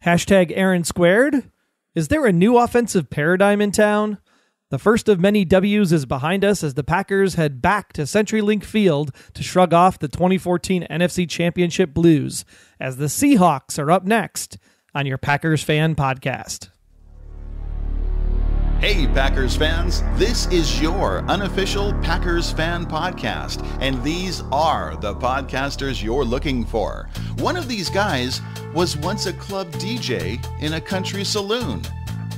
Hashtag Aaron Squared. Is there a new offensive paradigm in town? The first of many W's is behind us as the Packers head back to CenturyLink Field to shrug off the 2014 NFC Championship blues, as the Seahawks are up next on your Packers Fan Podcast. Hey Packers fans, this is your unofficial Packers Fan Podcast, and these are the podcasters you're looking for. One of these guys was once a club DJ in a country saloon,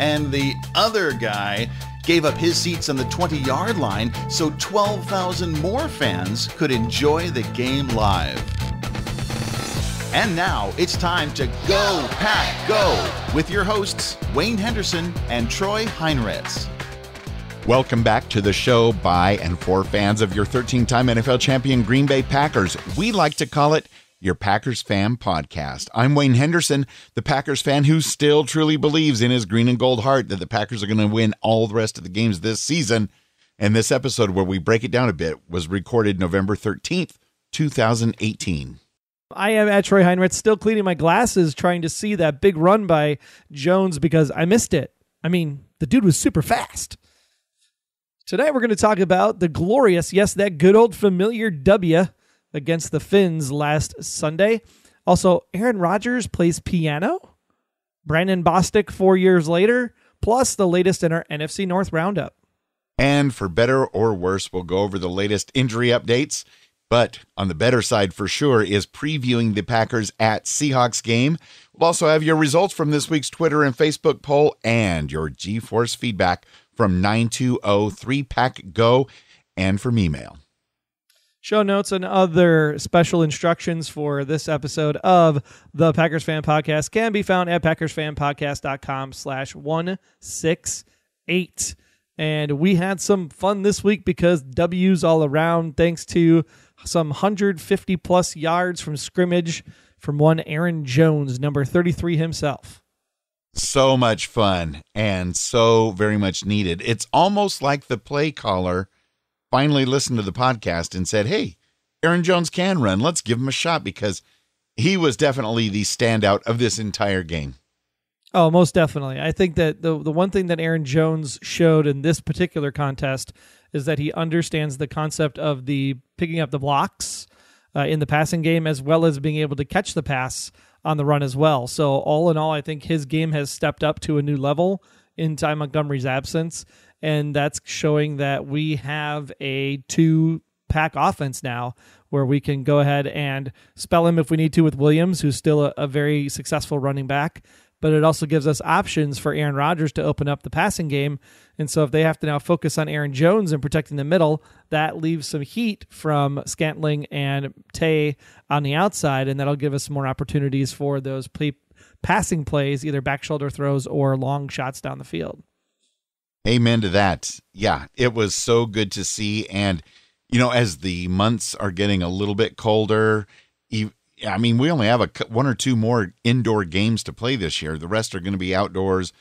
and the other guy gave up his seats on the 20-yard line so 12,000 more fans could enjoy the game live. And now it's time to Go Pack Go with your hosts, Wayne Henderson and Troy Heinritz. Welcome back to the show by and for fans of your 13-time NFL champion Green Bay Packers. We like to call it your Packers Fan Podcast. I'm Wayne Henderson, the Packers fan who still truly believes in his green and gold heart that the Packers are going to win all the rest of the games this season. And this episode, where we break it down a bit, was recorded November 13th, 2018. I am at Troy Heinritz, still cleaning my glasses, trying to see that big run by Jones because I missed it. I mean, the dude was super fast. Tonight we're going to talk about the glorious, yes, that good old familiar W against the Finns last Sunday. Also, Aaron Rodgers plays piano. Brandon Bostic 4 years later, plus the latest in our NFC North roundup. And for better or worse, we'll go over the latest injury updates. But on the better side for sure is previewing the Packers at Seahawks game. We'll also have your results from this week's Twitter and Facebook poll and your G-Force feedback from 920-3PACK-GO and from email. Show notes and other special instructions for this episode of the Packers Fan Podcast can be found at packersfanpodcast.com/168. And we had some fun this week because W's all around, thanks to some 150-plus yards from scrimmage from one Aaron Jones, number 33 himself. So much fun and so very much needed. It's almost like the play caller finally listened to the podcast and said, hey, Aaron Jones can run. Let's give him a shot, because he was definitely the standout of this entire game. Oh, most definitely. I think that the one thing that Aaron Jones showed in this particular contest is that he understands the concept of the picking up the blocks in the passing game, as well as being able to catch the pass on the run as well. So all in all, I think his game has stepped up to a new level in Ty Montgomery's absence, and that's showing that we have a two-pack offense now where we can go ahead and spell him if we need to with Williams, who's still a very successful running back. But it also gives us options for Aaron Rodgers to open up the passing game. And so if they have to now focus on Aaron Jones and protecting the middle, that leaves some heat from Scantling and Tay on the outside, and that'll give us more opportunities for those passing plays, either back shoulder throws or long shots down the field. Amen to that. Yeah, it was so good to see. And, you know, as the months are getting a little bit colder, I mean, we only have one or two more indoor games to play this year. The rest are going to be outdoors,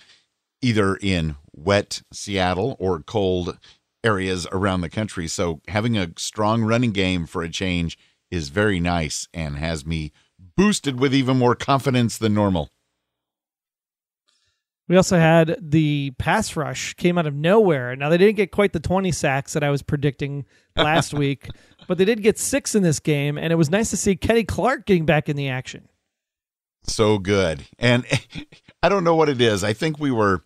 either in wet Seattle or cold areas around the country. So having a strong running game for a change is very nice and has me boosted with even more confidence than normal. We also had the pass rush came out of nowhere. Now, they didn't get quite the 20 sacks that I was predicting last week, but they did get 6 in this game, and it was nice to see Kenny Clark getting back in the action. So good. And I don't know what it is. I think we were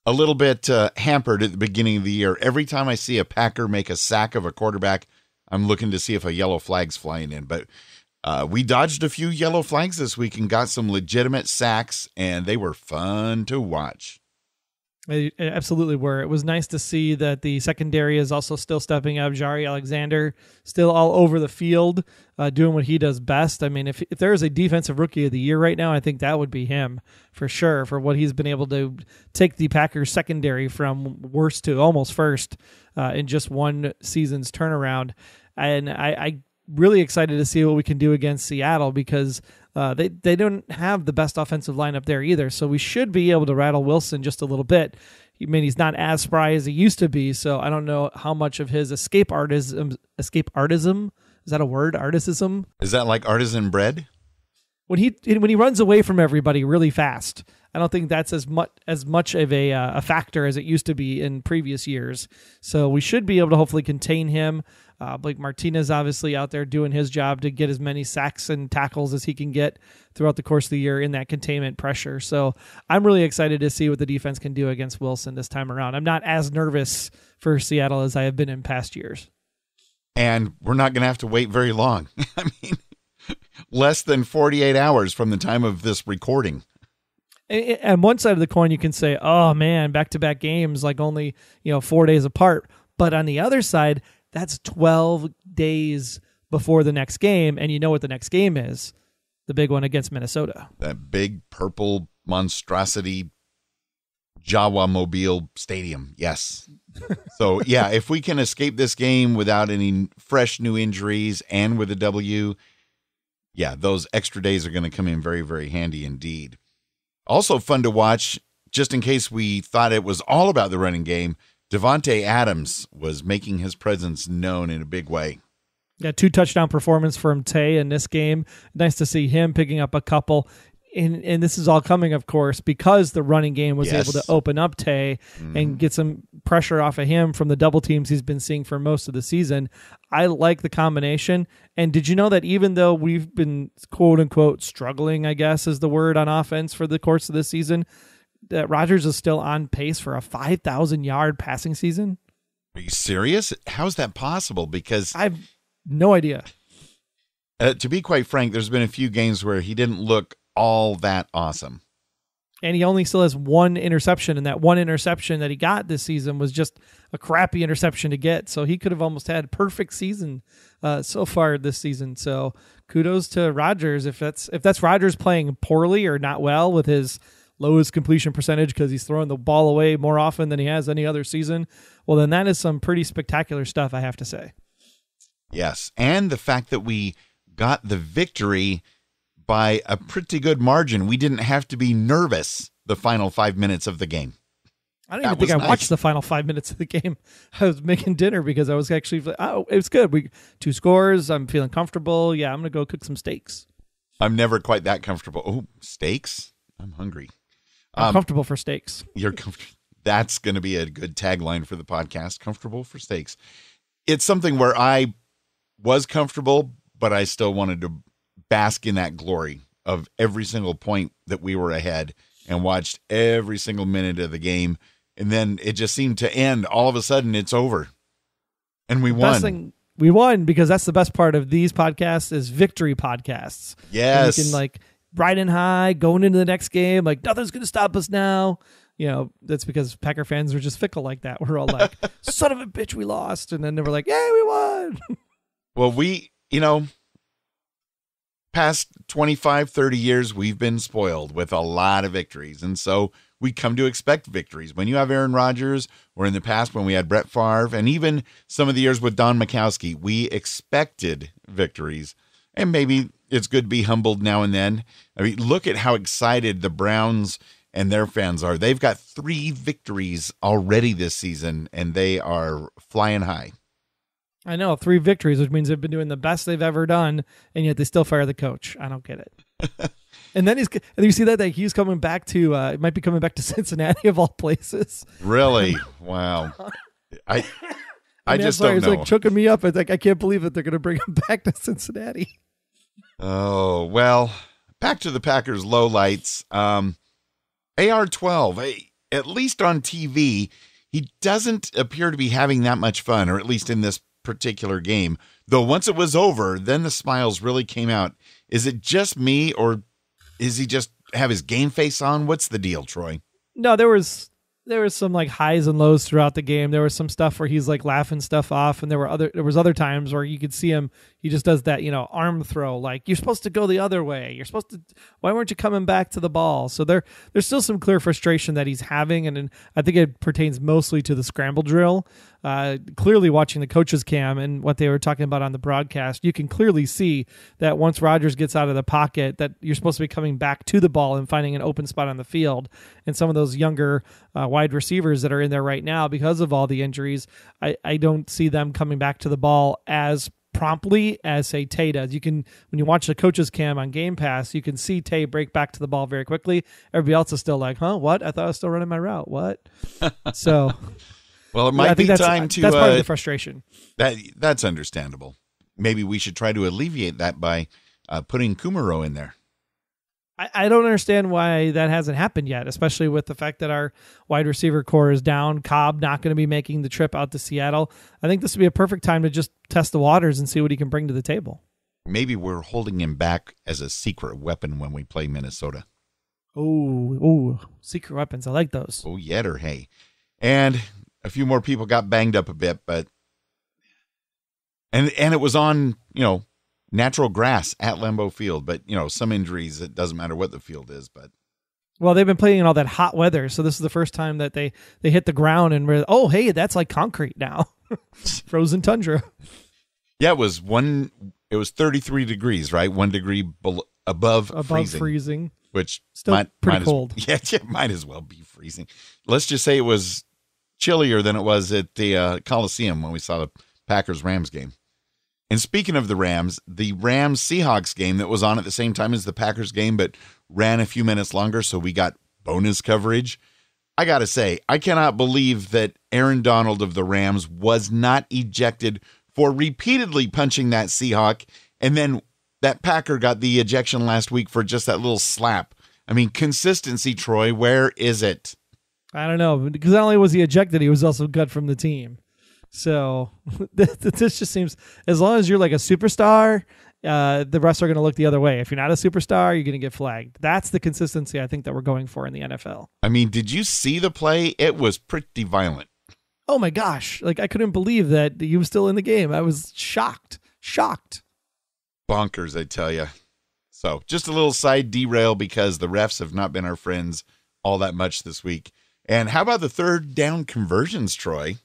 a little bit hampered at the beginning of the year. Every time I see a Packer make a sack of a quarterback, I'm looking to see if a yellow flag's flying in. But we dodged a few yellow flags this week and got some legitimate sacks, and they were fun to watch. They absolutely were. It was nice to see that the secondary is also still stepping up. Jari Alexander still all over the field, doing what he does best. I mean, if there is a defensive rookie of the year right now, I think that would be him for sure, for what he's been able to take the Packers secondary from worst to almost first in just one season's turnaround. And I really excited to see what we can do against Seattle, because they don't have the best offensive lineup there either. So we should be able to rattle Wilson just a little bit. I mean, he's not as spry as he used to be, so I don't know how much of his escape artism, is that a word? Articism? Is that like artisan bread? when he runs away from everybody really fast, I don't think that's as much of a factor as it used to be in previous years. So we should be able to hopefully contain him. Blake Martinez obviously out there doing his job to get as many sacks and tackles as he can get throughout the course of the year in that containment pressure. So I'm really excited to see what the defense can do against Wilson this time around. I'm not as nervous for Seattle as I have been in past years. And we're not going to have to wait very long. I mean, less than 48 hours from the time of this recording. And one side of the coin, you can say, oh man, back-to-back games, like only 4 days apart. But on the other side, that's 12 days before the next game, and you know what the next game is, the big one against Minnesota. That big purple monstrosity Jawa Mobile Stadium, yes. So, yeah, if we can escape this game without any fresh new injuries and with a W, yeah, those extra days are going to come in very, very handy indeed. Also fun to watch, just in case we thought it was all about the running game, Devontae Adams was making his presence known in a big way. Yeah, 2 touchdown performance from Tay in this game. Nice to see him picking up a couple. And this is all coming, of course, because the running game was able to open up Tay and get some pressure off of him from the double teams he's been seeing for most of the season. I like the combination. And did you know that even though we've been, quote unquote, struggling, I guess is the word, on offense for the course of this season, that Rodgers is still on pace for a 5,000-yard passing season? Are you serious? How's that possible? Because I have no idea. To be quite frank, there's been a few games where he didn't look all that awesome. And he only still has 1 interception, and that 1 interception that he got this season was just a crappy interception to get. So he could have almost had a perfect season so far this season. So kudos to Rodgers. If that's Rodgers playing poorly or not well with his lowest completion percentage because he's throwing the ball away more often than he has any other season, well, then that is some pretty spectacular stuff, I have to say. Yes, and the fact that we got the victory by a pretty good margin. We didn't have to be nervous the final 5 minutes of the game. I don't even think I watched the final 5 minutes of the game. I was making dinner because I was actually, it was good. 2 scores. I'm feeling comfortable. Yeah, I'm going to go cook some steaks. I'm never quite that comfortable. Oh, steaks? I'm hungry. I'm comfortable for steaks. You're comfortable. That's going to be a good tagline for the podcast. Comfortable for steaks. It's something where I was comfortable, but I still wanted to bask in that glory of every single point that we were ahead and watched every single minute of the game. And then it just seemed to end. All of a sudden, it's over. And we won. We won because that's the best part of these podcasts is victory podcasts. Yes. And you can riding high, going into the next game, nothing's going to stop us now. That's because Packer fans are just fickle like that. We're all like, son of a bitch, we lost. And then they were like, yeah, we won. Well, past 25, 30 years, we've been spoiled with a lot of victories. And so we come to expect victories. When you have Aaron Rodgers, or in the past when we had Brett Favre, and even some of the years with Don Majkowski, we expected victories. And maybe it's good to be humbled now and then. I mean, look at how excited the Browns and their fans are. They've got 3 victories already this season, and they are flying high. I know, 3 victories, which means they've been doing the best they've ever done, and yet they still fire the coach. I don't get it. And then you see that he's coming back to, might be coming back to Cincinnati of all places. Really? Wow. I just don't know. It's choking me up. It's I can't believe that they're going to bring him back to Cincinnati. Oh, well, back to the Packers lowlights. AR-12, at least on TV, he doesn't appear to be having that much fun, or at least in this particular game. Though once it was over, then the smiles really came out. Is it just me, or is he just have his game face on? What's the deal, Troy? No, there was some highs and lows throughout the game. There was some stuff where he's laughing stuff off, and there was other times where you could see him. He just does that, arm throw. You're supposed to go the other way. You're supposed to. Why weren't you coming back to the ball? So there's still some clear frustration that he's having, and I think it pertains mostly to the scramble drill. Clearly, watching the coaches cam and what they were talking about on the broadcast, you can clearly see that once Rodgers gets out of the pocket, that you're supposed to be coming back to the ball and finding an open spot on the field. And some of those younger wide receivers that are in there right now, because of all the injuries, I don't see them coming back to the ball as promptly as, say, Tay does. You can, when you watch the coach's cam on Game Pass, you can see Tay break back to the ball very quickly. Everybody else is still like, huh, what? I thought I was still running my route. What? So, well, it might be time to... That's part of the frustration. That's understandable. Maybe we should try to alleviate that by putting Kumaro in there. I don't understand why that hasn't happened yet, especially with the fact that our wide receiver core is down. Cobb not going to be making the trip out to Seattle. I think this would be a perfect time to just test the waters and see what he can bring to the table. Maybe we're holding him back as a secret weapon when we play Minnesota. Oh, secret weapons. I like those. Oh, yet or hey. And a few more people got banged up a bit, but and it was on, natural grass at Lambeau Field, but some injuries, it doesn't matter what the field is, but well, they've been playing in all that hot weather, so this is the first time that they hit the ground and we're, oh, hey, that's like concrete now. Frozen tundra. Yeah, it was 33 degrees, right? 1 degree above freezing, which still pretty cold. Might as well be freezing. Let's just say it was chillier than it was at the Coliseum when we saw the Packers-Rams game. And speaking of the Rams-Seahawks game that was on at the same time as the Packers game, but ran a few minutes longer, so we got bonus coverage. I got to say, I cannot believe that Aaron Donald of the Rams was not ejected for repeatedly punching that Seahawk, and then that Packer got the ejection last week for just that little slap. I mean, consistency, Troy, where is it? I don't know, because not only was he ejected, he was also cut from the team. So this just seems, as long as you're like a superstar, the rest are going to look the other way. If you're not a superstar, you're going to get flagged. That's the consistency I think that we're going for in the NFL. I mean, did you see the play? It was pretty violent. Oh my gosh. Like, I couldn't believe that he was still in the game. I was shocked. Bonkers, I tell you. So just a little side derail because the refs have not been our friends all that much this week. And how about the third down conversions, Troy?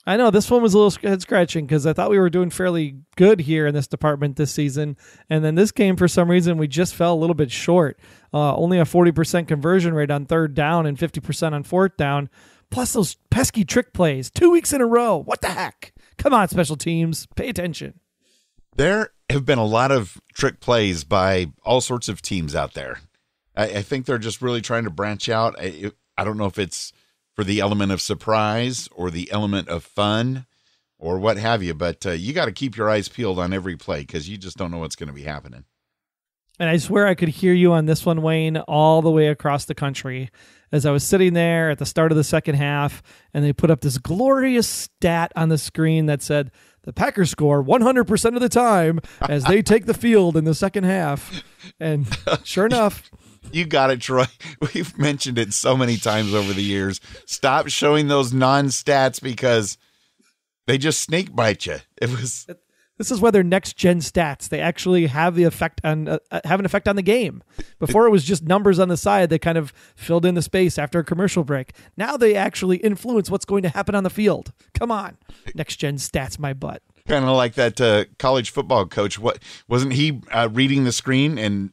I know this one was a little head scratching because I thought we were doing fairly good here in this department this season. And then this game, for some reason, we just fell a little bit short. Only a 40% conversion rate on third down and 50% on fourth down. Plus those pesky trick plays 2 weeks in a row. What the heck? Come on, special teams. Pay attention. There have been a lot of trick plays by all sorts of teams out there. I think they're just really trying to branch out. I don't know if it's for the element of surprise or the element of fun or what have you, but you got to keep your eyes peeled on every play because you just don't know what's going to be happening. And I swear I could hear you on this one, Wayne, all the way across the country as I was sitting there at the start of the second half, and they put up this glorious stat on the screen that said the Packers score 100% of the time as they take the field in the second half. And sure enough... You got it, Troy. We've mentioned it so many times over the years. Stop showing those non-stats because they just snake bite you. This is why they're next-gen stats. They actually have the effect on have an effect on the game. Before it was just numbers on the side that kind of filled in the space after a commercial break. Now they actually influence what's going to happen on the field. Come on, next-gen stats, my butt. Kind of like that college football coach. What wasn't he reading the screen and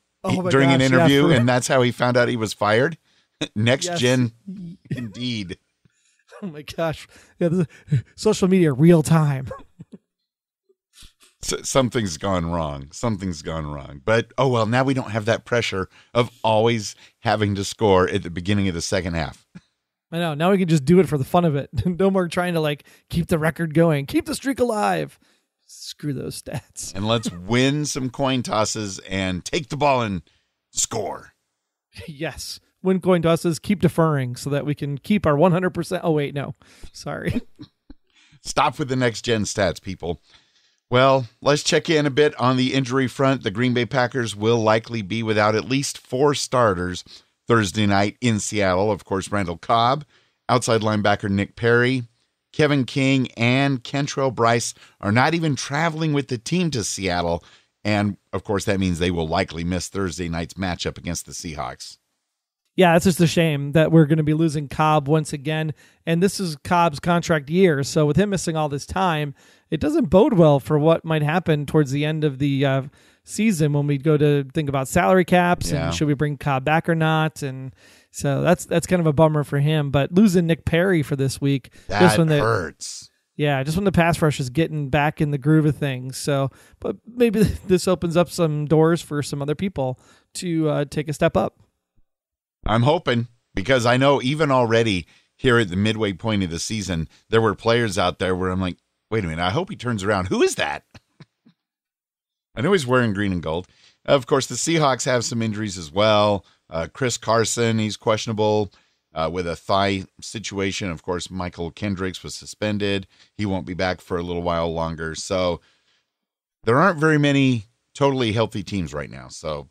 during an interview, and that's how he found out he was fired? Next gen, indeed. Oh my gosh! Yeah, social media, real time. Something's gone wrong. But oh well, now we don't have that pressure of always having to score at the beginning of the second half. I know. Now we can just do it for the fun of it. No more trying to keep the record going, keep the streak alive. Screw those stats. And let's win some coin tosses and take the ball and score. Yes. Win coin tosses, keep deferring so that we can keep our 100%. Oh, wait, no. Sorry. Stop with the next gen stats, people. Well, let's check in a bit on the injury front. The Green Bay Packers will likely be without at least 4 starters Thursday night in Seattle. Of course, Randall Cobb, outside linebacker Nick Perry, Kevin King, and Kentrell Bryce are not even traveling with the team to Seattle. And, of course, that means they will likely miss Thursday night's matchup against the Seahawks. Yeah, it's just a shame that we're going to be losing Cobb once again. And this is Cobb's contract year. So with him missing all this time, it doesn't bode well for what might happen towards the end of the season when we go to think about salary caps and should we bring Cobb back or not. And so that's kind of a bummer for him. But losing Nick Perry for this week, that hurts. Yeah, just when the pass rush is getting back in the groove of things. So, but maybe this opens up some doors for some other people to take a step up. I'm hoping, because I know even already here at the midway point of the season, there were players out there where I'm like, wait a minute, I hope he turns around. Who is that? I know he's wearing green and gold. Of course, the Seahawks have some injuries as well. Chris Carson, he's questionable with a thigh situation. Of course, Michael Kendricks was suspended. He won't be back for a little while longer. So there aren't very many totally healthy teams right now. So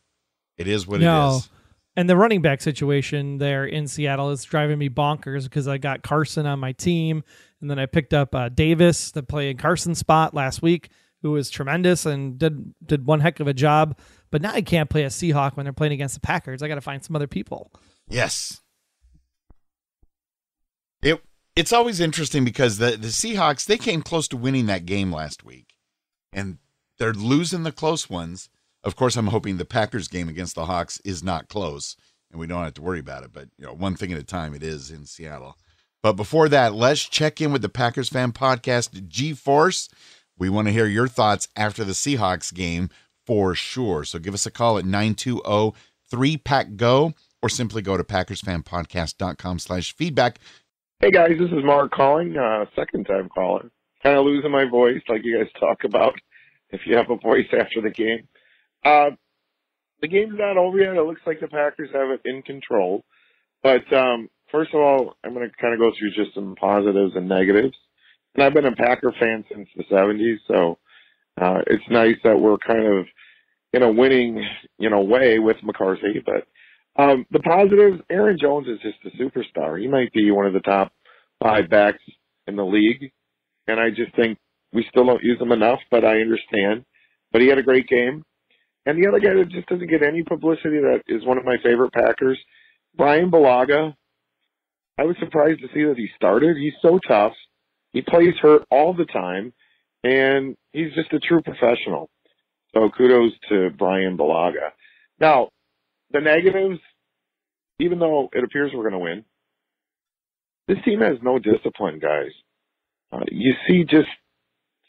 it is what it is. And the running back situation there in Seattle is driving me bonkers because I got Carson on my team, and then I picked up Davis that played in Carson's spot last week, who was tremendous and did one heck of a job. But now I can't play a Seahawk when they're playing against the Packers. I got to find some other people. Yes. It's always interesting because the Seahawks, they came close to winning that game last week, and they're losing the close ones. Of course, I'm hoping the Packers game against the Hawks is not close, and we don't have to worry about it. But one thing at a time, it is in Seattle. But before that, let's check in with the Packers Fan Podcast G-Force. We want to hear your thoughts after the Seahawks game for sure. So give us a call at 920-3PACK-GO or simply go to PackersFanPodcast.com/feedback. Hey guys, this is Mark calling, second time calling. Kind of losing my voice like you guys talk about if you have a voice after the game. The game's not over yet. It looks like the Packers have it in control. But first of all, I'm going to kind of go through just some positives and negatives. And I've been a Packer fan since the 70s, so it's nice that we're kind of in a winning, way with McCarthy. But the positives, Aaron Jones is just a superstar. He might be one of the top 5 backs in the league. And I just think we still don't use him enough, but I understand. But he had a great game. And the other guy that just doesn't get any publicity that is one of my favorite Packers, Brian Bulaga. I was surprised to see that he started. He's so tough. He plays hurt all the time, and he's just a true professional. So kudos to Brian Bulaga. Now, the negatives, even though it appears we're going to win, this team has no discipline, guys. You see just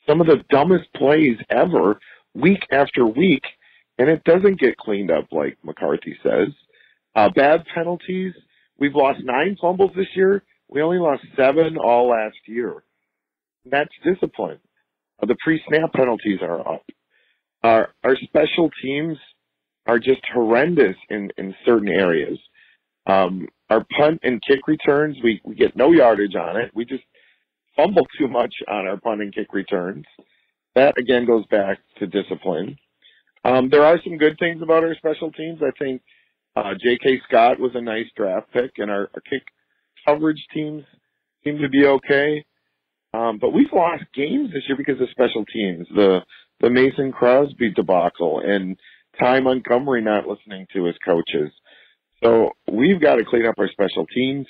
some of the dumbest plays ever, week after week, and it doesn't get cleaned up like McCarthy says. Bad penalties. We've lost 9 fumbles this year. We only lost 7 all last year. That's discipline. The pre-snap penalties are up. Our special teams are just horrendous in certain areas. Our punt and kick returns, we get no yardage on it. We just fumble too much on our punt and kick returns. That, again, goes back to discipline. There are some good things about our special teams. I think J.K. Scott was a nice draft pick, and our kick coverage teams seem to be okay. But we've lost games this year because of special teams. The Mason Crosby debacle and Ty Montgomery not listening to his coaches. So we've got to clean up our special teams.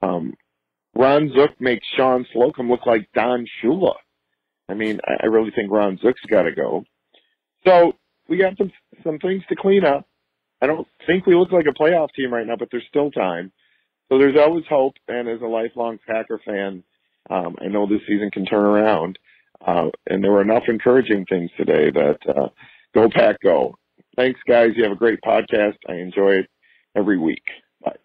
Ron Zook makes Sean Slocum look like Don Shula. I mean, I really think Ron Zook's got to go. So we got some things to clean up. I don't think we look like a playoff team right now, but there's still time. So there's always hope. And as a lifelong Packer fan, I know this season can turn around. And there were enough encouraging things today that go Pack, go. Thanks, guys. You have a great podcast. I enjoy it every week. Bye.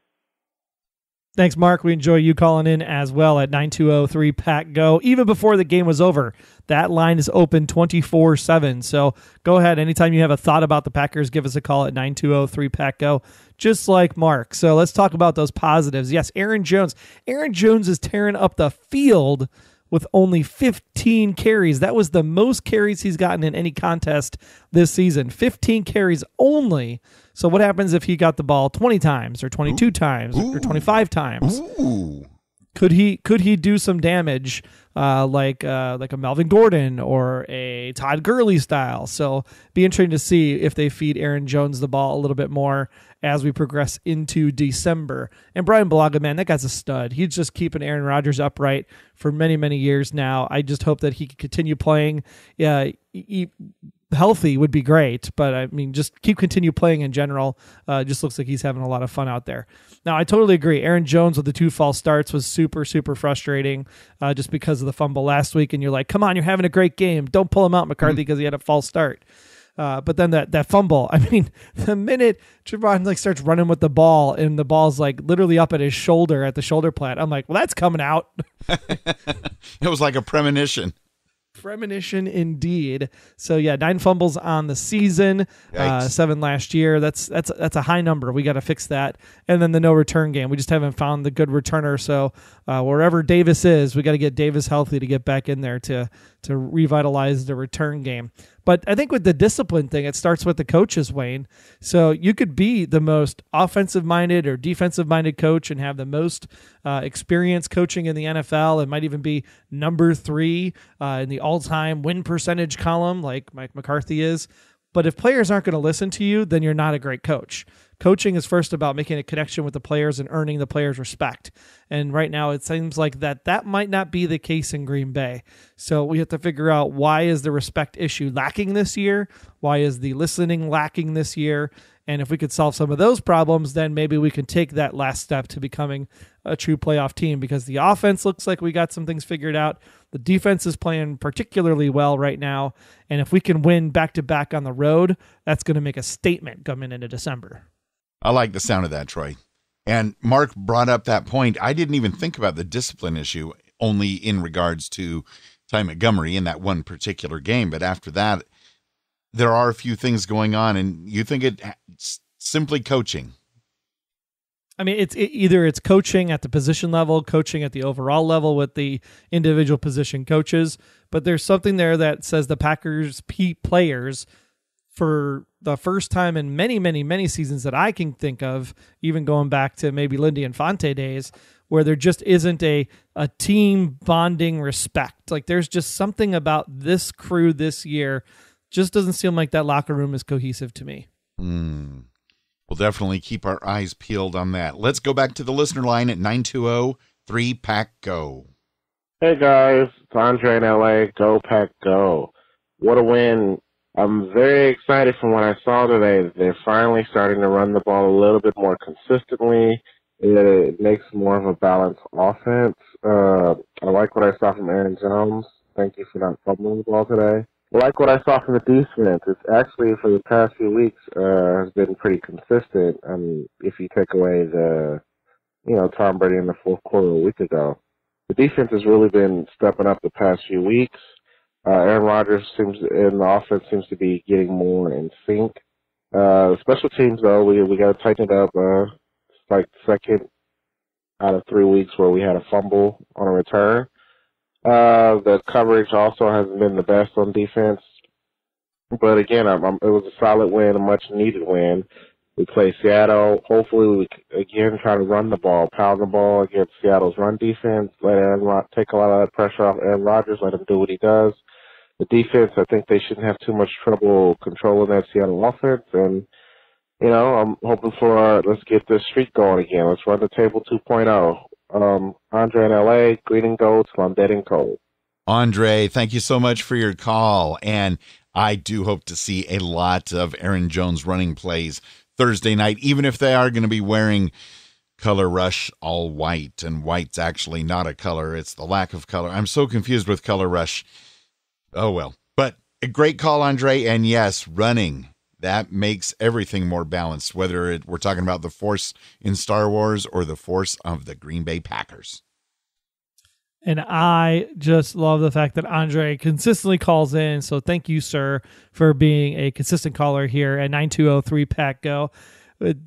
Thanks, Mark. We enjoy you calling in as well at 920-3PACK-GO. Even before the game was over, that line is open 24/7. So go ahead. Anytime you have a thought about the Packers, give us a call at 920-3PACK-GO, just like Mark. So let's talk about those positives. Yes, Aaron Jones. Aaron Jones is tearing up the field with only 15 carries. That was the most carries he's gotten in any contest this season. 15 carries only. So what happens if he got the ball 20 times or 22 times or 25 times? Ooh. Could he do some damage like a Melvin Gordon or a Todd Gurley style? So be interesting to see if they feed Aaron Jones the ball a little bit more as we progress into December. And Brian Bulaga, man, that guy's a stud. He's just keeping Aaron Rodgers upright for many, many years now. I just hope that he can continue playing. healthy would be great, but I mean, just continue playing in general. Just looks like he's having a lot of fun out there. Now, I totally agree. Aaron Jones with the 2 false starts was super, super frustrating just because of the fumble last week. And you're like, come on, you're having a great game. Don't pull him out, McCarthy, because he had a false start. But then that fumble, I mean, the minute Trevon starts running with the ball and the ball's literally up at his shoulder, at the shoulder pad, I'm like, well, that's coming out. It was like a premonition. Premonition indeed. So yeah, 9 fumbles on the season, 7 last year. That's a high number. We got to fix that. And then the no return game. We just haven't found the good returner. So wherever Davis is, we got to get Davis healthy to get back in there to revitalize the return game. But I think with the discipline thing, it starts with the coaches, Wayne. So you could be the most offensive-minded or defensive-minded coach and have the most experience coaching in the NFL. It might even be number 3 in the all-time win percentage column like Mike McCarthy is. But if players aren't going to listen to you, then you're not a great coach. Coaching is first about making a connection with the players and earning the players' respect. And right now it seems like that might not be the case in Green Bay. So we have to figure out, why is the respect issue lacking this year? Why is the listening lacking this year? And if we could solve some of those problems, then maybe we can take that last step to becoming a true playoff team, because the offense looks like we got some things figured out. The defense is playing particularly well right now. And if we can win back-to-back on the road, that's going to make a statement coming into December. I like the sound of that, Troy. And Mark brought up that point. I didn't even think about the discipline issue, only in regards to Ty Montgomery in that one particular game. But after that, there are a few things going on, and you think it's simply coaching. I mean, either it's coaching at the position level, coaching at the overall level with the individual position coaches, but there's something there that says the Packers players, for the first time in many, many, many seasons that I can think of, even going back to maybe Lindy and Fonte days, where there just isn't a team bonding respect. Like, there's just something about this crew this year, just doesn't seem like that locker room is cohesive to me. We'll definitely keep our eyes peeled on that. Let's go back to the listener line at 920-3-PACK-GO. Hey guys, it's Andre in LA. Go Pack Go. What a win. I'm very excited from what I saw today that they're finally starting to run the ball a little bit more consistently. It makes more of a balanced offense. I like what I saw from Aaron Jones. Thank you for not fumbling the ball today. I like what I saw from the defense. It's actually, for the past few weeks, has been pretty consistent. If you take away the, Tom Brady in the fourth quarter a week ago. The defense has really been stepping up the past few weeks. Aaron Rodgers and the offense seems to be getting more in sync. Special teams, though, we got to tighten it up. It's like second out of 3 weeks where we had a fumble on a return. The coverage also hasn't been the best on defense. But again, it was a solid win, a much-needed win. We play Seattle. Hopefully, we again try to run the ball, pound the ball against Seattle's run defense, let Aaron take a lot of that pressure off Aaron Rodgers, let him do what he does. The defense, I think they shouldn't have too much trouble controlling that Seattle offense. And, I'm hoping for let's get this streak going again. Let's run the table 2.0. Andre in LA, green and gold till I'm dead and cold. Andre, thank you so much for your call. And I do hope to see a lot of Aaron Jones running plays Thursday night, even if they are going to be wearing Color Rush all white. And white's actually not a color. It's the lack of color. I'm so confused with Color Rush. Oh, well. But a great call, Andre. And yes, running. That makes everything more balanced, whether we're talking about the Force in Star Wars or the Force of the Green Bay Packers. And I just love the fact that Andre consistently calls in. So thank you, sir, for being a consistent caller here at 920-3-PACK-GO.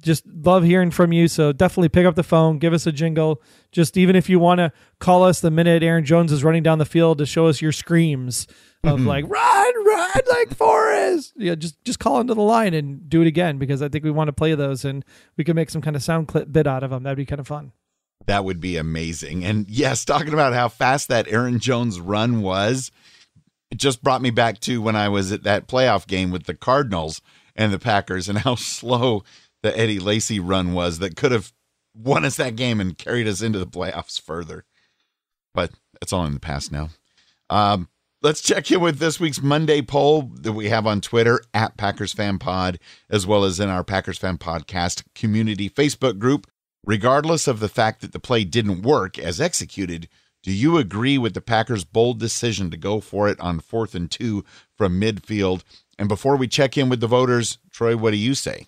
Just love hearing from you. So definitely pick up the phone, give us a jingle. Just even if you want to call us the minute Aaron Jones is running down the field to show us your screams of like, run like Forrest. Yeah, just call into the line and do it again, because I think we want to play those and we can make some kind of sound clip bit out of them. That'd be kind of fun. That would be amazing. And yes, talking about how fast that Aaron Jones run was, it just brought me back to when I was at that playoff game with the Cardinals and the Packers, and how slow the Eddie Lacy run was that could have won us that game and carried us into the playoffs further. But it's all in the past now. let's check in with this week's Monday poll that we have on Twitter at Packers Fan Pod, as well as in our Packers Fan Podcast community Facebook group. Regardless of the fact that the play didn't work as executed, do you agree with the Packers' bold decision to go for it on 4th and 2 from midfield? And before we check in with the voters, Troy, what do you say?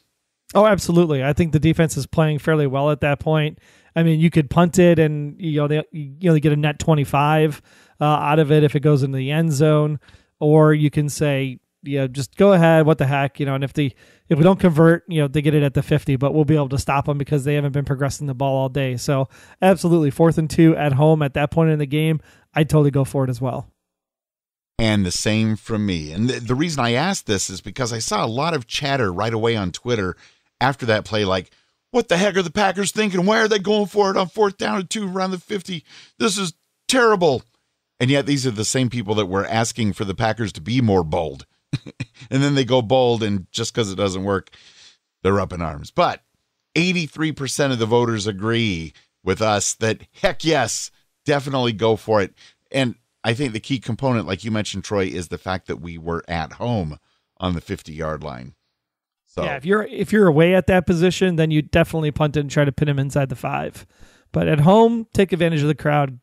Oh, absolutely. I think the defense is playing fairly well at that point. I mean, you could punt it and they get a net 25 out of it if it goes into the end zone, or you can say, just go ahead. What the heck, and if we don't convert, they get it at the 50, but we'll be able to stop them because they haven't been progressing the ball all day. So absolutely, 4th and 2 at home at that point in the game, I'd totally go for it as well. And the same from me. And the reason I asked this is because I saw a lot of chatter right away on Twitter after that play, like, what the heck are the Packers thinking? Why are they going for it on 4th down and 2 around the 50? This is terrible. And yet these are the same people that were asking for the Packers to be more bold. And then they go bold, and just because it doesn't work, they're up in arms. But 83% of the voters agree with us that, heck yes, definitely go for it. And I think the key component, like you mentioned, Troy, is the fact that we were at home on the 50-yard line. So yeah, if you're away at that position, then you definitely punt it and try to pin him inside the 5. But at home, take advantage of the crowd.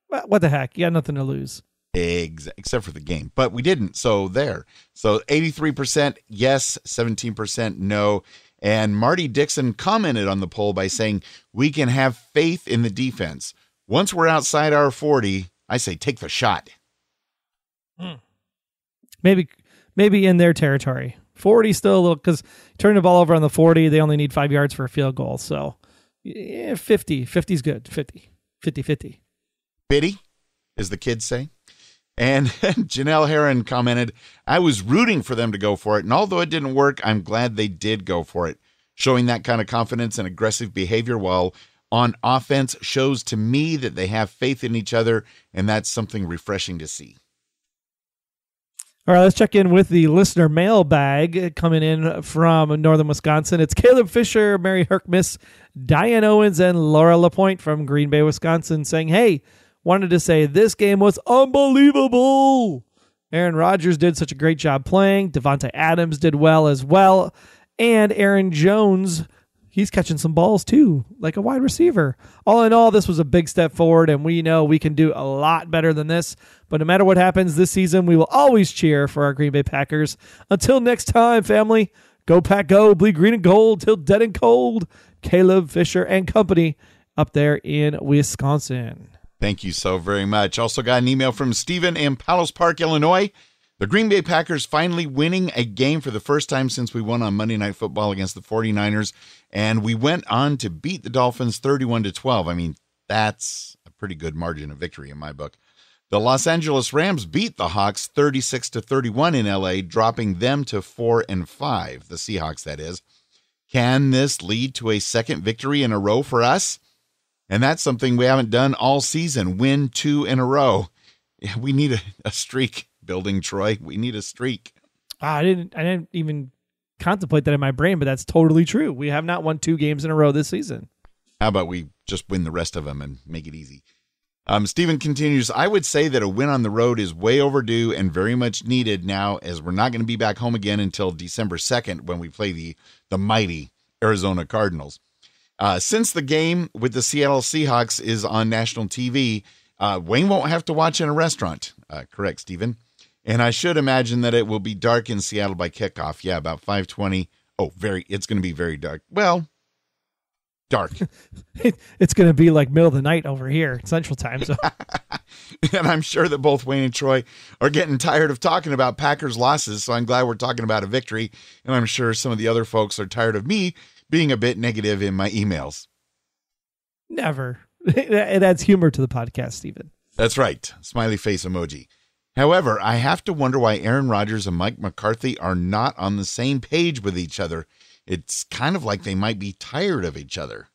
What the heck? You got nothing to lose. Except for the game. But we didn't. So there. So 83% yes, 17% no. And Marty Dixon commented on the poll by saying, we can have faith in the defense. Once we're outside our 40, I say take the shot. Maybe in their territory. 40 still a little, because turn the ball over on the 40, they only need 5 yards for a field goal. So 50 is good. 50. Biddy, as the kids say. And Janelle Heron commented, I was rooting for them to go for it, and although it didn't work, I'm glad they did go for it. Showing that kind of confidence and aggressive behavior while on offense shows to me that they have faith in each other, and that's something refreshing to see. All right, let's check in with the listener mailbag coming in from northern Wisconsin. It's Caleb Fisher, Mary Herkmiss, Diane Owens, and Laura LaPointe from Green Bay, Wisconsin, saying, hey, wanted to say this game was unbelievable. Aaron Rodgers did such a great job playing. Devontae Adams did well as well. And Aaron Jones, he's catching some balls too, like a wide receiver. All in all, this was a big step forward, and we know we can do a lot better than this. But no matter what happens this season, we will always cheer for our Green Bay Packers. Until next time, family, go Pack Go, bleed green and gold till dead and cold. Caleb Fisher and company up there in Wisconsin. Thank you so very much. Also got an email from Stephen in Palos Park, Illinois. The Green Bay Packers finally winning a game for the first time since we won on Monday Night Football against the 49ers. And we went on to beat the Dolphins 31-12. I mean, that's a pretty good margin of victory in my book. The Los Angeles Rams beat the Hawks 36-31 in LA, dropping them to 4-5, the Seahawks, that is. Can this lead to a second victory in a row for us? And that's something we haven't done all season, win 2 in a row. We need a streak building, Troy. We need a streak. I didn't even contemplate that in my brain, but that's totally true. We have not won 2 games in a row this season. How about we just win the rest of them and make it easy? Stephen continues, I would say that a win on the road is way overdue and very much needed now, as we're not going to be back home again until December 2nd when we play the mighty Arizona Cardinals. Since the game with the Seattle Seahawks is on national TV, Wayne won't have to watch in a restaurant. Correct, Stephen. And I should imagine that it will be dark in Seattle by kickoff. Yeah, about 5:20. Oh, it's going to be very dark. Well, dark. It's going to be like middle of the night over here, Central Time. So. And I'm sure that both Wayne and Troy are getting tired of talking about Packers losses, so I'm glad we're talking about a victory. And I'm sure some of the other folks are tired of me being a bit negative in my emails. Never. It adds humor to the podcast, Stephen. That's right. Smiley face emoji. However, I have to wonder why Aaron Rodgers and Mike McCarthy are not on the same page with each other. It's kind of like they might be tired of each other.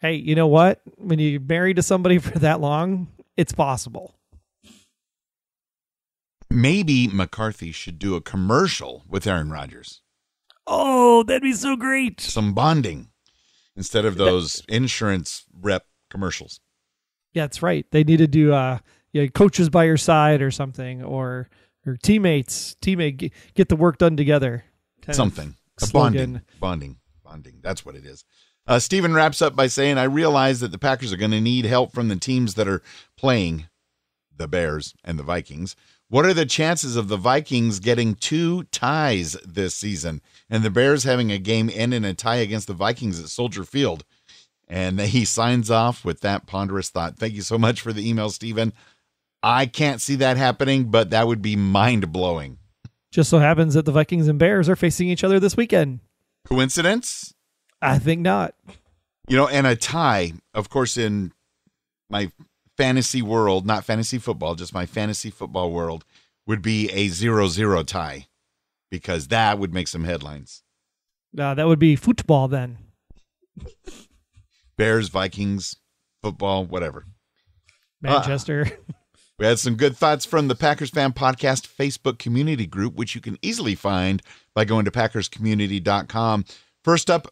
Hey, you know what? When you're married to somebody for that long, it's possible. Maybe McCarthy should do a commercial with Aaron Rodgers. Oh, that'd be so great. Some bonding instead of those insurance rep commercials. Yeah, that's right. They need to do, coaches by your side or something, or teammates, get the work done together. Something. Bonding. That's what it is. Steven wraps up by saying, I realize that the Packers are going to need help from the teams that are playing the Bears and the Vikings. What are the chances of the Vikings getting 2 ties this season and the Bears having a game end in a tie against the Vikings at Soldier Field? And he signs off with that ponderous thought. Thank you so much for the email, Steven. I can't see that happening, but that would be mind-blowing. Just so happens that the Vikings and Bears are facing each other this weekend. Coincidence? I think not. And a tie, of course, in my fantasy world, not fantasy football, just my fantasy football world, would be a 0-0 tie, because that would make some headlines. That would be football then. Bears, Vikings, football, whatever. Manchester. We had some good thoughts from the Packers Fan Podcast Facebook community group, which you can easily find by going to packerscommunity.com. First up,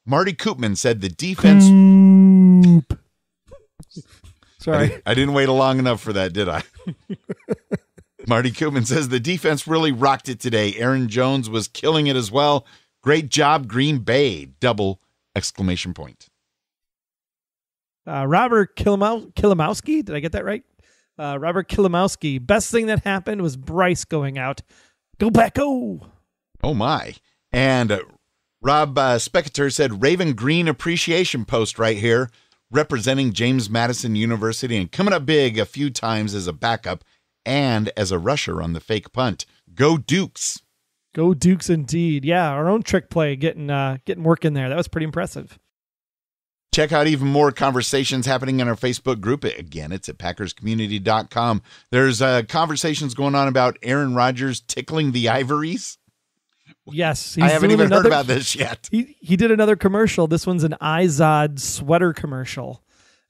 Marty Koopman said the defense... Sorry. I didn't wait long enough for that, did I? Marty Koopman says the defense really rocked it today. Aaron Jones was killing it as well. Great job, Green Bay. Double exclamation point. Robert Kilimowski. Did I get that right? Robert Kilimowski. Best thing that happened was Bryce going out. Go back, go. Oh, my. And Rob Spector said Raven Green appreciation post right here, representing James Madison University and coming up big a few times as a backup and as a rusher on the fake punt. Go Dukes. Go Dukes indeed. Yeah, our own trick play getting work in there. That was pretty impressive. Check out even more conversations happening in our Facebook group. Again, it's at packerscommunity.com. There's conversations going on about Aaron Rodgers tickling the ivories. Yes. I haven't even heard about this yet. He did another commercial. This one's an Izod sweater commercial.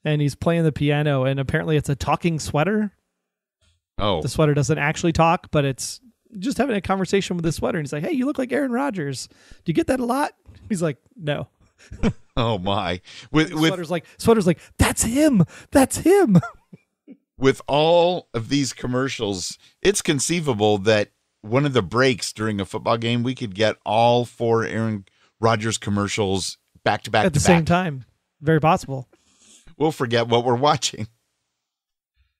And he's playing the piano, and apparently it's a talking sweater. Oh. The sweater doesn't actually talk, but it's just having a conversation with the sweater. And he's like, hey, you look like Aaron Rodgers. Do you get that a lot? He's like, no. Oh my! Sweater's like, that's him. That's him. With all of these commercials, it's conceivable that one of the breaks during a football game, we could get all 4 Aaron Rodgers commercials back to back at the same time. Very possible. We'll forget what we're watching.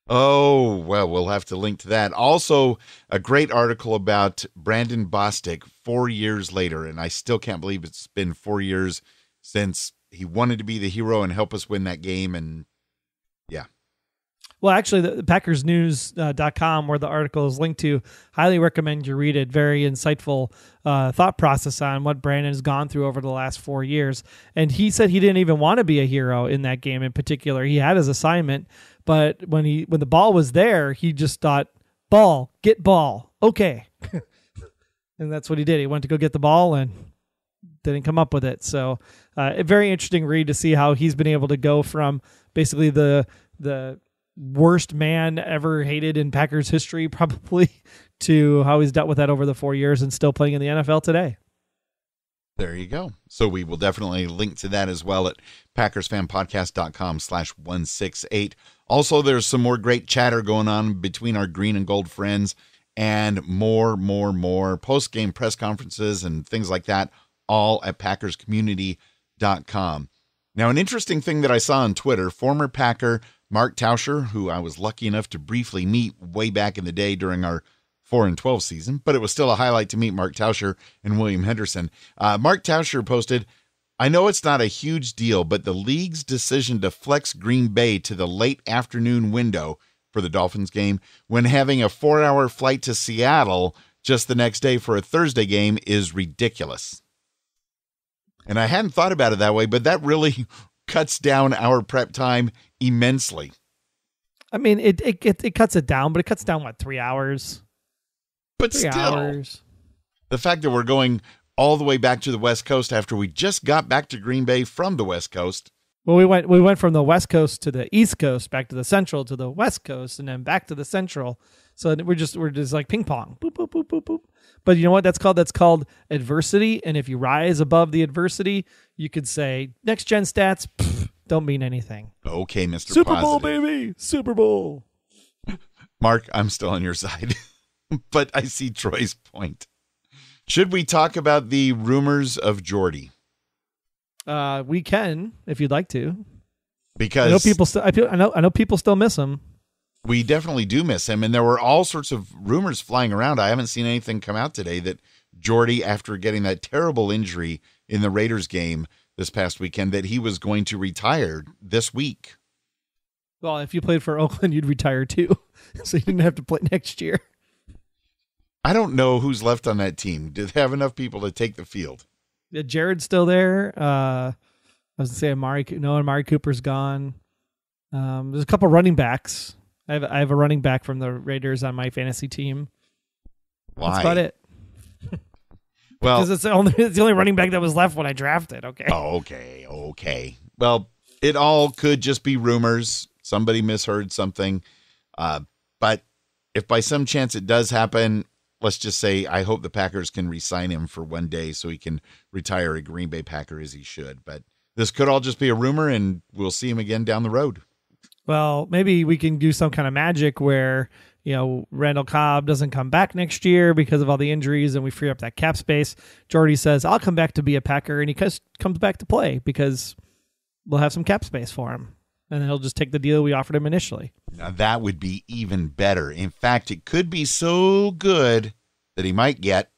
Oh, well, we'll have to link to that. Also, a great article about Brandon Bostic 4 years later, and I still can't believe it's been 4 years since he wanted to be the hero and help us win that game. And yeah. Well, actually, the PackersNews.com, where the article is linked to, highly recommend you read it. Very insightful thought process on what Brandon has gone through over the last 4 years. And he said he didn't even want to be a hero in that game in particular. He had his assignment, but when the ball was there, he just thought, ball, get ball. Okay. And that's what he did. He went to go get the ball and didn't come up with it. So a very interesting read to see how he's been able to go from basically the worst man ever hated in Packers history, probably, to how he's dealt with that over the 4 years and still playing in the NFL today. There you go. So we will definitely link to that as well at packersfanpodcast.com/168. Also, there's some more great chatter going on between our green and gold friends, and more post-game press conferences and things like that, all at packerscommunity.com. Now, an interesting thing that I saw on Twitter, former Packer Mark Tauscher, who I was lucky enough to briefly meet way back in the day during our 4-12 season, but it was still a highlight to meet Mark Tauscher and William Henderson. Mark Tauscher posted, I know it's not a huge deal, but the league's decision to flex Green Bay to the late afternoon window for the Dolphins game when having a 4-hour flight to Seattle just the next day for a Thursday game is ridiculous. And I hadn't thought about it that way, but that really cuts down our prep time immensely. I mean, it cuts it down, but it cuts down, 3 hours? But 3 still, hours. The fact that we're going all the way back to the West Coast after we just got back to Green Bay from the West Coast. Well, we went from the West Coast to the East Coast, back to the Central to the West Coast, and then back to the Central. So we're just like ping pong, boop boop boop boop boop. But you know what that's called? That's called adversity. And if you rise above the adversity, you could say next gen stats don't mean anything. Okay, Mr. Super Positive. Bowl, baby, Super Bowl. Mark, I'm still on your side, but I see Troy's point. Should we talk about the rumors of Jordy? We can, if you'd like to. Because I know people still. I know people still miss him. We definitely do miss him, and there were all sorts of rumors flying around. I haven't seen anything come out today that Jordy, after getting that terrible injury in the Raiders game this past weekend, that he was going to retire this week. Well, if you played for Oakland, you'd retire too, so you didn't have to play next year. I don't know who's left on that team. Do they have enough people to take the field? Yeah, Jared's still there. I was going to say Amari Cooper's gone. There's a couple running backs. I have a running back from the Raiders on my fantasy team. Why? That's about it. Well, because it's the only running back that was left when I drafted. Okay. Oh, okay. Well, it all could just be rumors. Somebody misheard something. But if by some chance it does happen, let's just say I hope the Packers can re-sign him for one day so he can retire a Green Bay Packer as he should. But this could all just be a rumor, and we'll see him again down the road. Well, maybe we can do some kind of magic where, Randall Cobb doesn't come back next year because of all the injuries and we free up that cap space. Jordy says, I'll come back to be a Packer, and he comes back to play because we'll have some cap space for him. And then he'll just take the deal we offered him initially. Now, that would be even better. In fact, it could be so good that he might get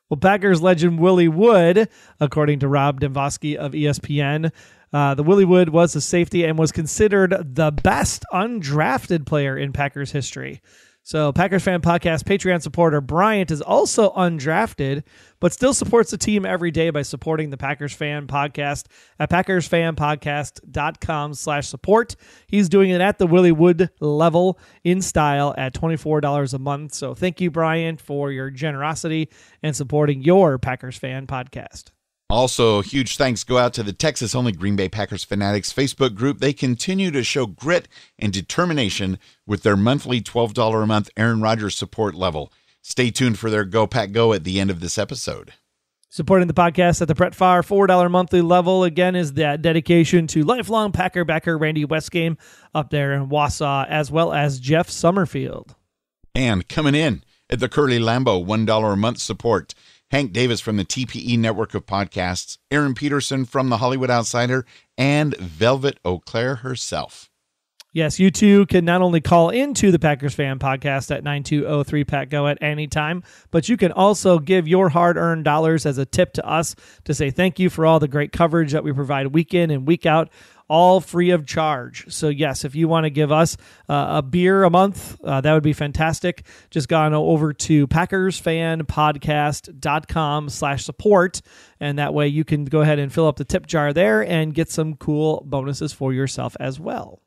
Well, Packers legend Willie Wood, according to Rob Demvosky of ESPN, the Willie Wood was a safety and was considered the best undrafted player in Packers history. So Packers Fan Podcast Patreon supporter Bryant is also undrafted, but still supports the team every day by supporting the Packers Fan Podcast at packersfanpodcast.com/support. He's doing it at the Willie Wood level in style at $24 a month. So thank you, Bryant, for your generosity and supporting your Packers Fan Podcast. Also, huge thanks go out to the Texas-only Green Bay Packers Fanatics Facebook group. They continue to show grit and determination with their monthly $12 a month Aaron Rodgers support level. Stay tuned for their Go Pack Go at the end of this episode. Supporting the podcast at the Brett Favre $4 monthly level, again, is that dedication to lifelong Packer backer Randy Westgame up there in Wausau, as well as Jeff Summerfield. And coming in at the Curly Lambeau $1 a month support, Hank Davis from the TPE network of podcasts, Aaron Peterson from the Hollywood Outsider, and Velvet Auclair herself. Yes, you too can not only call into the Packers Fan Podcast at 9203-PACK-GO at any time, but you can also give your hard-earned dollars as a tip to us to say thank you for all the great coverage that we provide week in and week out, all free of charge. So yes, if you want to give us a beer a month, that would be fantastic. Just go on over to packersfanpodcast.com/support, and that way you can go ahead and fill up the tip jar there and get some cool bonuses for yourself as well.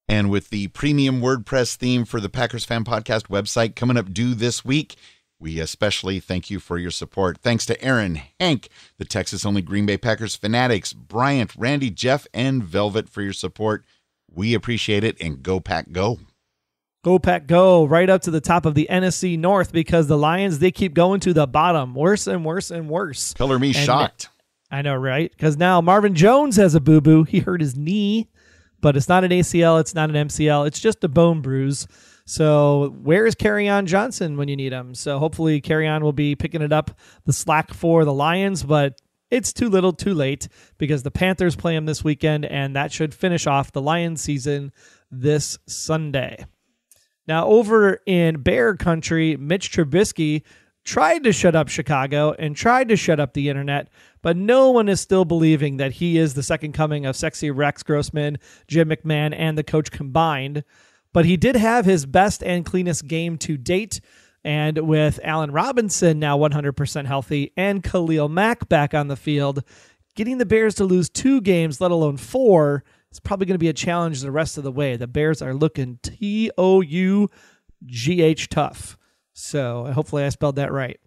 And with the premium WordPress theme for the Packers Fan Podcast website coming up due this week, we especially thank you for your support. Thanks to Aaron, Hank, the Texas-only Green Bay Packers Fanatics, Bryant, Randy, Jeff, and Velvet for your support. We appreciate it, and go Pack Go. Go Pack Go, right up to the top of the NFC North, because the Lions, they keep going to the bottom, worse and worse and worse. Color me shocked. I know, right? Because now Marvin Jones has a boo-boo. He hurt his knee, but it's not an ACL, it's not an MCL, it's just a bone bruise. So where is Kerryon Johnson when you need him? So hopefully Kerryon will be picking it up the slack for the Lions, but it's too little too late because the Panthers play him this weekend, and that should finish off the Lions season this Sunday. Now over in Bear Country, Mitch Trubisky tried to shut up Chicago and tried to shut up the internet, but no one is still believing that he is the second coming of sexy Rex Grossman, Jim McMahon, and the coach combined. But he did have his best and cleanest game to date. And with Allen Robinson now 100% healthy and Khalil Mack back on the field, getting the Bears to lose 2 games, let alone 4, is probably going to be a challenge the rest of the way. The Bears are looking TOUGH tough. So hopefully I spelled that right.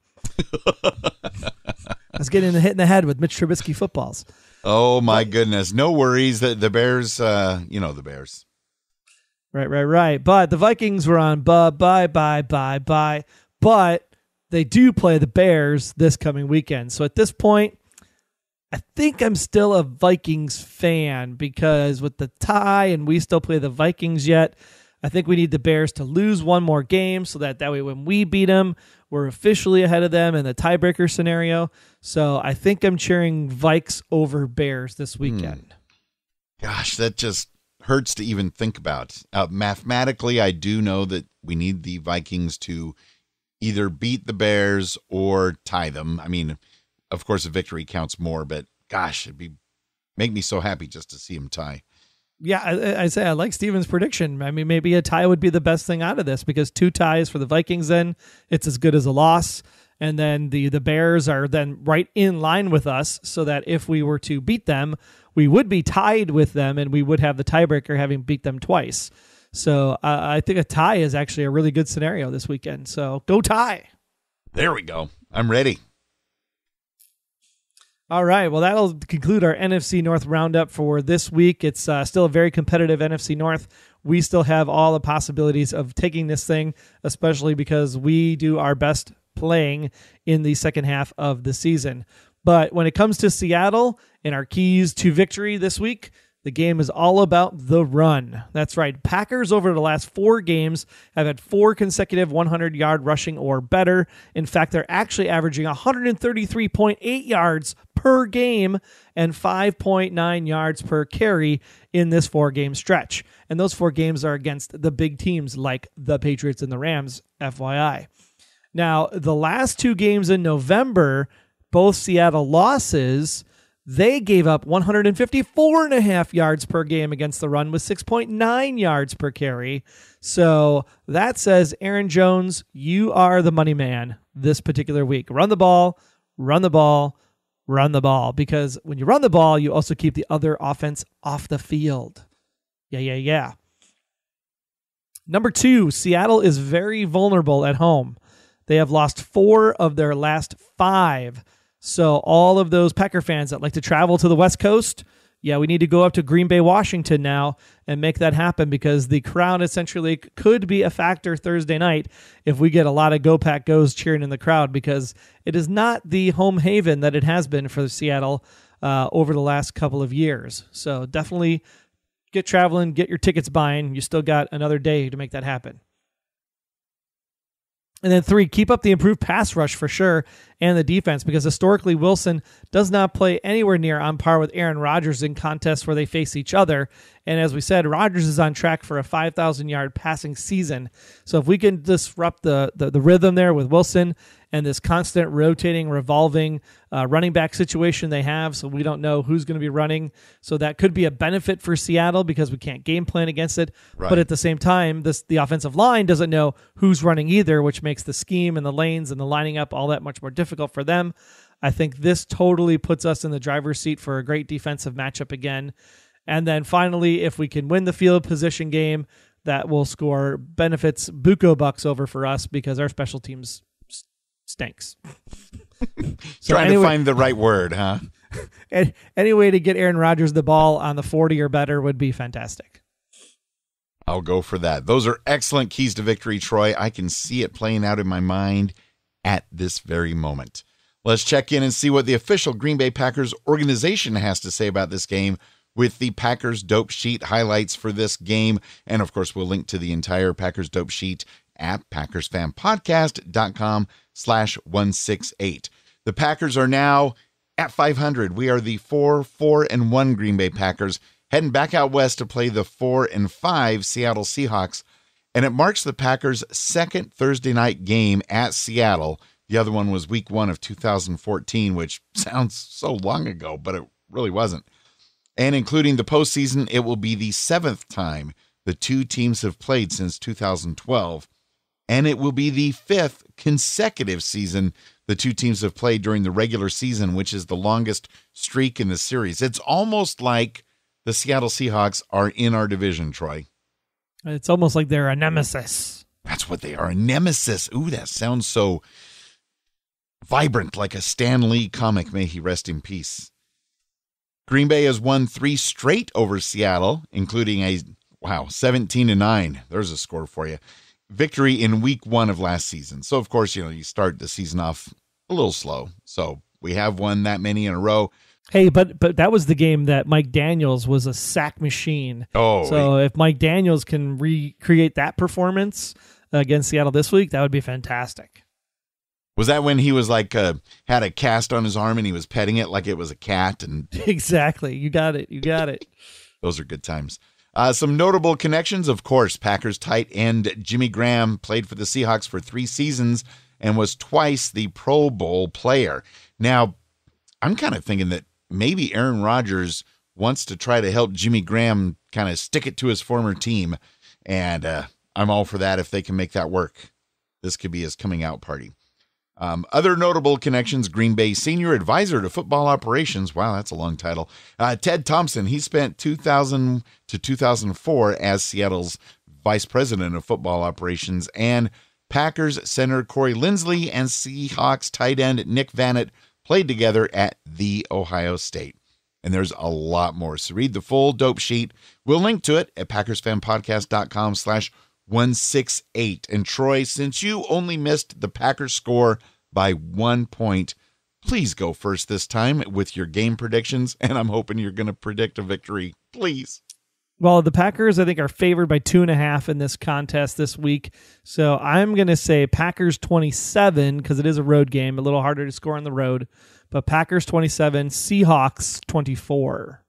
I was getting hit in the head with Mitch Trubisky footballs. Oh, my goodness. No worries. The Bears, the Bears. Right. But the Vikings were on bye. But they do play the Bears this coming weekend. So at this point, I think I'm still a Vikings fan because with the tie and we still play the Vikings yet, I think we need the Bears to lose one more game so that way when we beat them, we're officially ahead of them in the tiebreaker scenario. So I think I'm cheering Vikes over Bears this weekend. Gosh, that just hurts to even think about. Mathematically, I do know that we need the Vikings to either beat the Bears or tie them. I mean, of course, a victory counts more, but gosh, make me so happy just to see them tie. Yeah, I say I like Steven's prediction. I mean, maybe a tie would be the best thing out of this because 2 ties for the Vikings, then it's as good as a loss. And then the Bears are then right in line with us so that if we were to beat them, we would be tied with them and we would have the tiebreaker having beat them twice. So I think a tie is actually a really good scenario this weekend. So go tie. There we go. I'm ready. All right, well, that'll conclude our NFC North roundup for this week. It's still a very competitive NFC North. We still have all the possibilities of taking this thing, especially because we do our best playing in the second half of the season. But when it comes to Seattle and our keys to victory this week, the game is all about the run. That's right. Packers over the last 4 games have had 4 consecutive 100-yard rushing or better. In fact, they're actually averaging 133.8 yards per game and 5.9 yards per carry in this 4-game stretch. And those 4 games are against the big teams like the Patriots and the Rams, FYI. Now, the last 2 games in November, both Seattle losses, they gave up 154.5 yards per game against the run with 6.9 yards per carry. So that says, Aaron Jones, you are the money man this particular week. Run the ball, run the ball, run the ball. Because when you run the ball, you also keep the other offense off the field. Yeah. Number 2, Seattle is very vulnerable at home. They have lost 4 of their last 5. So all of those Packer fans that like to travel to the West Coast, yeah, we need to go up to Green Bay, Washington now and make that happen because the crowd essentially could be a factor Thursday night if we get a lot of Go Pack Goes cheering in the crowd because it is not the home haven that it has been for Seattle over the last couple of years. So definitely get traveling, get your tickets buying. You still got another day to make that happen. And then 3, keep up the improved pass rush for sure and the defense because historically Wilson does not play anywhere near on par with Aaron Rodgers in contests where they face each other. And as we said, Rodgers is on track for a 5,000-yard passing season. So if we can disrupt the rhythm there with Wilson and this constant rotating, revolving running back situation they have, so we don't know who's going to be running. So that could be a benefit for Seattle because we can't game plan against it. Right. But at the same time, the offensive line doesn't know who's running either, which makes the scheme and the lanes and the lining up all that much more difficult for them. I think this totally puts us in the driver's seat for a great defensive matchup again. And then finally, if we can win the field position game, that will score benefits buco bucks over for us because our special teams stinks. So Trying to find the right word, huh? Any way to get Aaron Rodgers the ball on the 40 or better would be fantastic. I'll go for that. Those are excellent keys to victory, Troy. I can see it playing out in my mind at this very moment. Let's check in and see what the official Green Bay Packers organization has to say about this game with the Packers Dope Sheet highlights for this game. And, of course, we'll link to the entire Packers Dope Sheet at PackersFanPodcast.com/168. The Packers are now at 500. We are the 4-4-1 Green Bay Packers, heading back out west to play the 4-5 Seattle Seahawks. And it marks the Packers' second Thursday night game at Seattle. The other one was week 1 of 2014, which sounds so long ago, but it really wasn't. And including the postseason, it will be the 7th time the two teams have played since 2012. And it will be the 5th consecutive season the two teams have played during the regular season, which is the longest streak in the series. It's almost like the Seattle Seahawks are in our division, Troy. It's almost like they're a nemesis. That's what they are, a nemesis. Ooh, that sounds so vibrant, like a Stan Lee comic. May he rest in peace. Green Bay has won 3 straight over Seattle, including a, 17-9. There's a score for you. Victory in week 1 of last season. So, of course, you start the season off a little slow. So we have won that many in a row. Hey, but that was the game that Mike Daniels was a sack machine. Oh, so if Mike Daniels can recreate that performance against Seattle this week, that would be fantastic. Was that when he was like had a cast on his arm and he was petting it like it was a cat? And exactly, you got it. Those are good times. Some notable connections, of course. Packers tight end Jimmy Graham played for the Seahawks for 3 seasons and was twice the Pro Bowl player. Now, I'm kind of thinking that maybe Aaron Rodgers wants to try to help Jimmy Graham kind of stick it to his former team, and I'm all for that if they can make that work. This could be his coming out party. Other notable connections, Green Bay Senior Advisor to Football Operations. Wow, that's a long title. Ted Thompson, he spent 2000 to 2004 as Seattle's Vice President of Football Operations, and Packers center Corey Linsley and Seahawks tight end Nick Vannett played together at The Ohio State. And there's a lot more. So read the full dope sheet. We'll link to it at PackersFanPodcast.com/168. And Troy, since you only missed the Packers score by 1 point, please go first this time with your game predictions. And I'm hoping you're going to predict a victory. Please. Well, the Packers, I think, are favored by 2.5 in this contest this week. So I'm going to say Packers 27, because it is a road game, a little harder to score on the road. But Packers 27, Seahawks 24.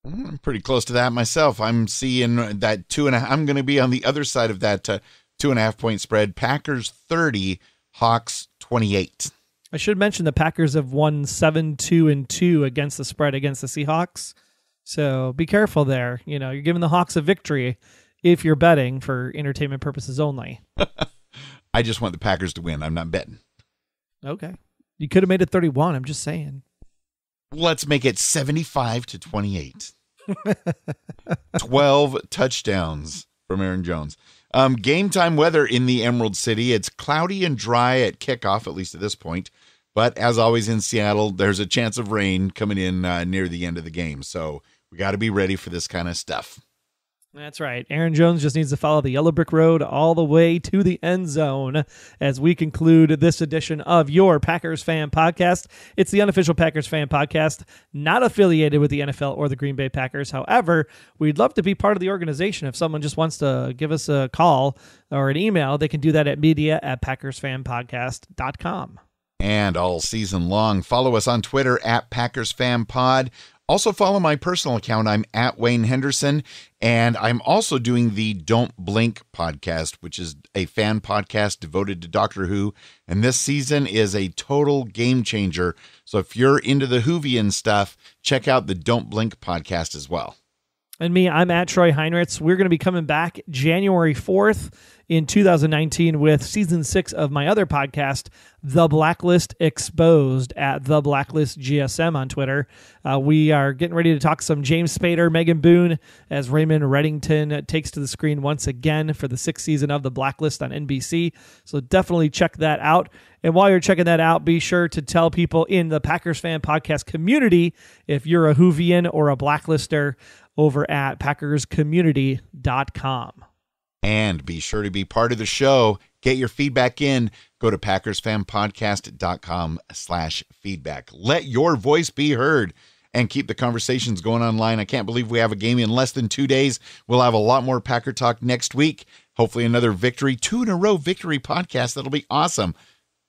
I'm pretty close to that myself. I'm seeing that 2.5. I'm going to be on the other side of that 2.5 point spread. Packers 30, Hawks 28. I should mention the Packers have won 7-2-2 against the spread against the Seahawks. So be careful there. You know, you're giving the Hawks a victory if you're betting for entertainment purposes only. I just want the Packers to win. I'm not betting. Okay. You could have made it 31. I'm just saying. Let's make it 75-28. 12 touchdowns from Aaron Jones. Game time weather in the Emerald City. It's cloudy and dry at kickoff, at least at this point. But as always in Seattle, there's a chance of rain coming in near the end of the game. So we got to be ready for this kind of stuff. That's right. Aaron Jones just needs to follow the yellow brick road all the way to the end zone as we conclude this edition of your Packers Fan Podcast. It's the unofficial Packers Fan Podcast, not affiliated with the NFL or the Green Bay Packers. However, we'd love to be part of the organization. If someone just wants to give us a call or an email, they can do that at media@PackersFanPodcast.com. And all season long, follow us on Twitter at PackersFanPod. Also follow my personal account. I'm at Wayne Henderson, and I'm also doing the Don't Blink podcast, which is a fan podcast devoted to Doctor Who. And this season is a total game changer. So if you're into the Whovian stuff, check out the Don't Blink podcast as well. And me, I'm at Troy Heinritz. We're going to be coming back January 4th in 2019 with season 6 of my other podcast, The Blacklist Exposed, at The Blacklist GSM on Twitter. We are getting ready to talk some James Spader, Megan Boone, as Raymond Reddington takes to the screen once again for the 6th season of The Blacklist on NBC. So definitely check that out. And while you're checking that out, be sure to tell people in the Packers Fan Podcast community if you're a Whovian or a Blacklister over at PackersCommunity.com. And be sure to be part of the show. Get your feedback in. Go to PackersFanPodcast.com/feedback. Let your voice be heard and keep the conversations going online. I can't believe we have a game in less than 2 days. We'll have a lot more Packer talk next week. Hopefully another victory, 2 in a row victory podcast. That'll be awesome.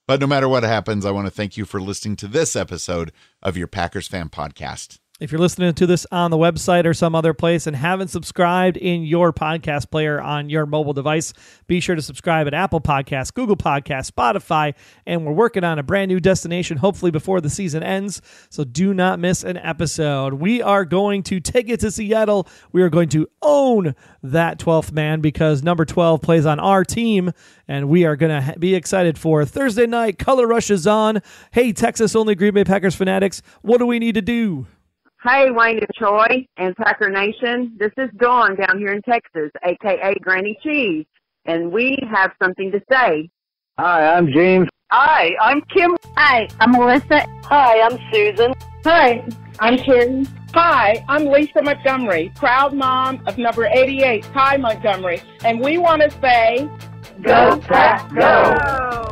But no matter what happens, I want to thank you for listening to this episode of your Packers Fan Podcast. If you're listening to this on the website or some other place and haven't subscribed in your podcast player on your mobile device, be sure to subscribe at Apple Podcasts, Google Podcasts, Spotify, and we're working on a brand new destination, hopefully before the season ends, so do not miss an episode. We are going to take it to Seattle. We are going to own that 12th man because number 12 plays on our team, and we are going to be excited for Thursday night. Color Rush is on. Hey, Texas-only Green Bay Packers fanatics, what do we need to do? Hey, Wayne and Troy and Packer Nation. This is Dawn down here in Texas, a.k.a. Granny Cheese, and we have something to say. Hi, I'm James. Hi, I'm Kim. Hi, I'm Melissa. Hi, I'm Susan. Hi, I'm Carrie. Hi, I'm Lisa Montgomery, proud mom of number 88, Ty Montgomery, and we want to say, Go Pack, go!